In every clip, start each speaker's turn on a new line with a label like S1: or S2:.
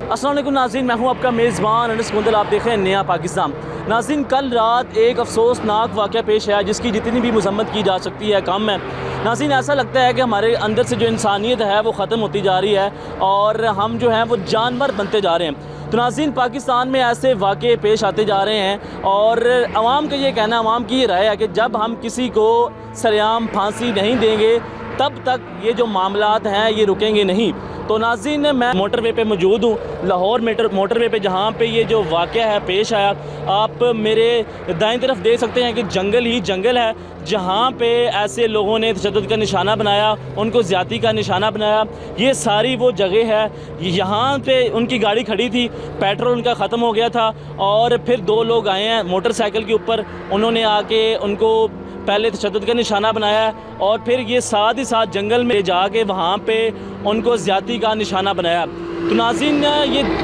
S1: अस्सलाम वालेकुम नाज़रीन, मैं हूं आपका मेज़बान अनस मुंदल। आप देख रहे हैं नया पाकिस्तान। नाज़रीन, कल रात एक अफसोसनाक वाक़या पेश आया जिसकी जितनी भी मज़म्मत की जा सकती है कम है। नाज़रीन, ऐसा लगता है कि हमारे अंदर से जो इंसानियत है वो ख़त्म होती जा रही है और हम जो हैं वो जानवर बनते जा रहे हैं। तो नाज़रीन, पाकिस्तान में ऐसे वाक़े पेश आते जा रहे हैं और अवाम का ये कहना, अवाम की ये राय है कि जब हम किसी को सरेआम फांसी नहीं देंगे तब तक ये जो मामलात हैं ये रुकेंगे नहीं। तो नाज़रीन, मैं मोटरवे पे मौजूद हूँ, लाहौर मोटरवे पे, जहाँ पे ये जो वाक़या है पेश आया। आप मेरे दाएं तरफ देख सकते हैं कि जंगल ही जंगल है, जहाँ पे ऐसे लोगों ने तशद्दुद का निशाना बनाया, उनको ज़्यादती का निशाना बनाया। ये सारी वो जगह है, यहाँ पे उनकी गाड़ी खड़ी थी, पेट्रोल उनका ख़त्म हो गया था और फिर दो लोग आए हैं मोटरसाइकिल के ऊपर, उन्होंने आके उनको पहले तशद्दुद का निशाना बनाया और फिर ये साथ ही साथ जंगल में जाके वहाँ पे उनको ज़्यादती का निशाना बनाया। तो नाज़रीन,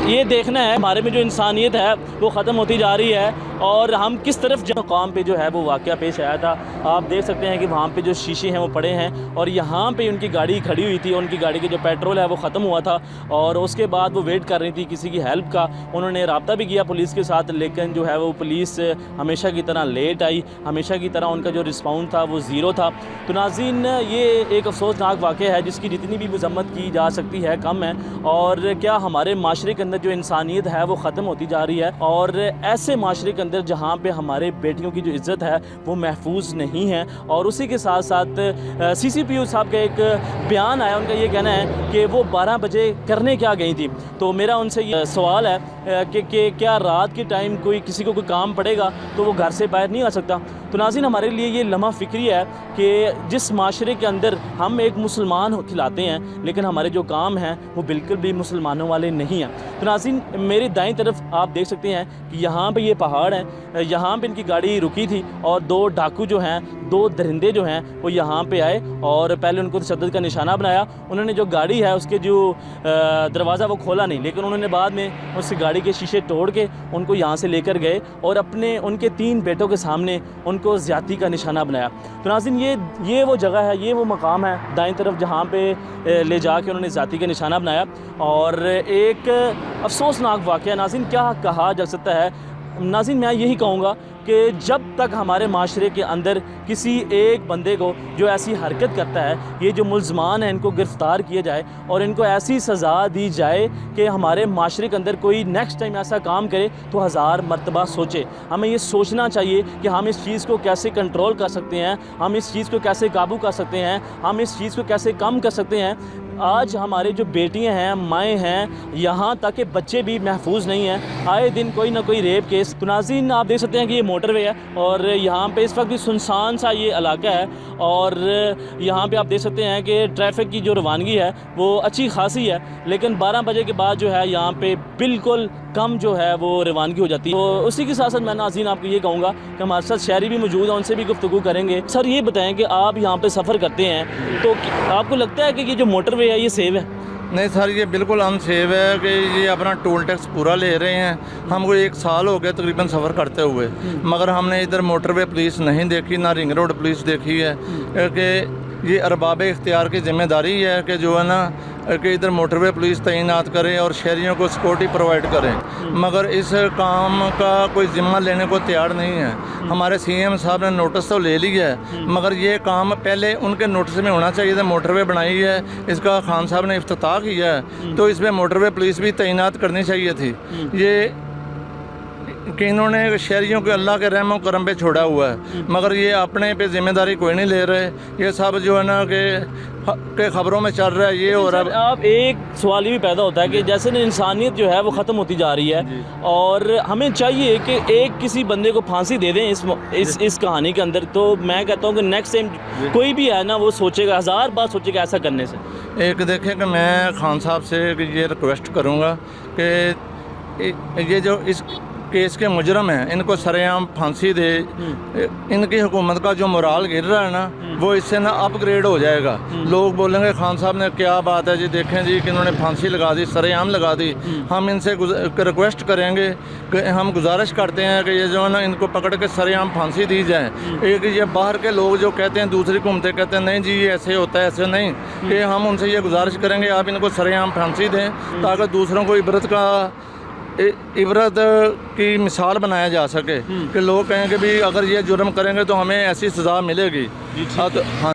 S1: ये देखना है हमारे में जो इंसानियत है वो ख़त्म होती जा रही है और हम किस तरफ जो काम पे जो है वो वाक़या पेश आया था। आप देख सकते हैं कि वहाँ पे जो शीशे हैं वो पड़े हैं और यहाँ पे उनकी गाड़ी खड़ी हुई थी, उनकी गाड़ी के जो पेट्रोल है वो ख़त्म हुआ था और उसके बाद वो वेट कर रही थी किसी की हेल्प का। उन्होंने रब्ता भी किया पुलिस के साथ, लेकिन जो है वो पुलिस हमेशा की तरह लेट आई, हमेशा की तरह उनका जो रिस्पॉन्स था वो ज़ीरो था। तो नाज़रीन, ये एक अफसोसनाक वाक़या है जिसकी जितनी भी मज़म्मत की जा सकती है कम है। और क्या हमारे माशरे के अंदर जो इंसानियत है वो ख़त्म होती जा रही है और ऐसे माशरे के अंदर जहाँ पे हमारे बेटियों की जो इज़्ज़त है वो महफूज नहीं है। और उसी के साथ साथ CCPO साहब का एक बयान आया, उनका ये कहना है कि वो 12 बजे करने क्या गई थी। तो मेरा उनसे ये सवाल है कि क्या रात के टाइम किसी को कोई काम पड़ेगा तो वो घर से बाहर नहीं आ सकता। तो नाज़रीन, हमारे लिए ये लम्हा फ़िक्री है कि जिस माशरे के अंदर हम एक मुसलमान खिलाते हैं लेकिन हमारे जो काम हैं वो बिल्कुल भी मुसलमानों वाले नहीं हैं। तो नाज़रीन, मेरी दाईं तरफ आप देख सकते हैं कि यहाँ पे ये पहाड़ है, यहाँ पे इनकी गाड़ी रुकी थी और दो डाकू जो हैं, दो दरिंदे जो हैं वो यहाँ पे आए और पहले उनको तशद्दुद का निशाना बनाया। उन्होंने जो गाड़ी है उसके जो दरवाज़ा वो खोला नहीं, लेकिन उन्होंने बाद में उस गाड़ी के शीशे तोड़ के उनको यहाँ से लेकर गए और उनके 3 बेटों के सामने उनको ज़्यादती का निशाना बनाया। तो नाज़रीन, ये वो जगह है, ये वो मकाम है दाईं तरफ जहाँ पे ले जाके उन्होंने ज़्यादती का निशाना बनाया और एक अफसोसनाक वाक़या। नाज़रीन, क्या कहा जा सकता है? नाज़रीन, मैं यही कहूँगा कि जब तक हमारे माशरे के अंदर किसी एक बंदे को जो ऐसी हरकत करता है, ये जो मुल्ज़मान हैं इनको गिरफ़्तार किया जाए और इनको ऐसी सज़ा दी जाए कि हमारे माशरे के अंदर कोई नेक्स्ट टाइम ऐसा काम करे तो 1000 मरतबा सोचे। हमें ये सोचना चाहिए कि हम इस चीज़ को कैसे कंट्रोल कर सकते हैं, हम इस चीज़ को कैसे काबू कर सकते हैं, हम इस चीज़ को कैसे कम कर सकते हैं। आज हमारे जो बेटियां हैं, माएँ हैं, यहाँ तक कि बच्चे भी महफूज नहीं हैं, आए दिन कोई ना कोई रेप केस। तो नाज़रीन, आप देख सकते हैं कि ये मोटरवे है और यहाँ पे इस वक्त भी सुनसान सा ये इलाका है और यहाँ पे आप देख सकते हैं कि ट्रैफिक की जो रवानगी है वो अच्छी खासी है, लेकिन 12 बजे के बाद जो है यहाँ पे बिल्कुल कम जो है वो रवानगी हो जाती है। तो उसी के साथ साथ मैं नाज़रीन आपको ये कहूँगा कि हमारे साथ शहरी भी मौजूद हैं, उनसे भी गुफ्तगू करेंगे। सर, ये बताएं कि आप यहाँ पे सफ़र करते हैं तो आपको लगता है कि ये जो मोटरवे है ये सेव है?
S2: नहीं सर, ये बिल्कुल अनसेव है कि ये अपना टोल टैक्स पूरा ले रहे हैं। हमको 1 साल हो गया तकरीबन सफ़र करते हुए, मगर हमने इधर मोटरवे पुलिस नहीं देखी, ना रिंग रोड पुलिस देखी है। कि ये अरबाब इख्तियार की ज़िम्मेदारी है कि जो है ना कि इधर मोटरवे पुलिस तैनात करें और शहरियों को सिक्योरिटी प्रोवाइड करें, मगर इस काम का कोई ज़िम्मा लेने को तैयार नहीं है। हमारे CM साहब ने नोटिस तो ले लिया है, मगर ये काम पहले उनके नोटिस में होना चाहिए था। मोटरवे बनाई है, इसका खान साहब ने इफ्तिताह किया है, तो इसमें मोटरवे पुलिस भी तैनात करनी चाहिए थी। ये कि इन्होंने शहरियों को अल्लाह के रहम करम पे छोड़ा हुआ है, मगर ये अपने पे जिम्मेदारी कोई नहीं ले रहे। ये सब जो है ना कि खबरों में चल रहा है ये हो रहा है।
S1: आप एक सवाल ये भी पैदा होता है कि जैसे ना इंसानियत जो है वो ख़त्म होती जा रही है और हमें चाहिए कि एक किसी बंदे को फांसी दे दें इस कहानी के अंदर। तो मैं कहता हूँ कि नेक्स्ट टाइम कोई भी है ना वो सोचेगा, 1000 बार सोचेगा ऐसा करने से।
S2: एक देखें कि मैं खान साहब से ये रिक्वेस्ट करूँगा कि ये जो केस के मुजरम हैं इनको सरेआम फांसी दे। इनकी हुकूमत का जो मोराल गिर रहा है ना वो इससे ना अपग्रेड हो जाएगा। लोग बोलेंगे खान साहब ने क्या बात है जी, देखें जी कि इन्होंने फांसी लगा दी, सरेआम लगा दी। हम इनसे रिक्वेस्ट करेंगे कि हम गुजारिश करते हैं कि ये जो है ना इनको पकड़ के सरेआम फांसी दी जाए। एक ये बाहर के लोग जो कहते हैं, दूसरी घूमते कहते हैं नहीं जी ये ऐसे होता है, ऐसे नहीं, कि हम उनसे ये गुजारिश करेंगे आप इनको सरेआम फांसी दें ताकि दूसरों को इबरत की मिसाल बनाया जा सके कि लोग कहें कि भी अगर ये जुर्म करेंगे तो हमें ऐसी सज़ा मिलेगी। हाँ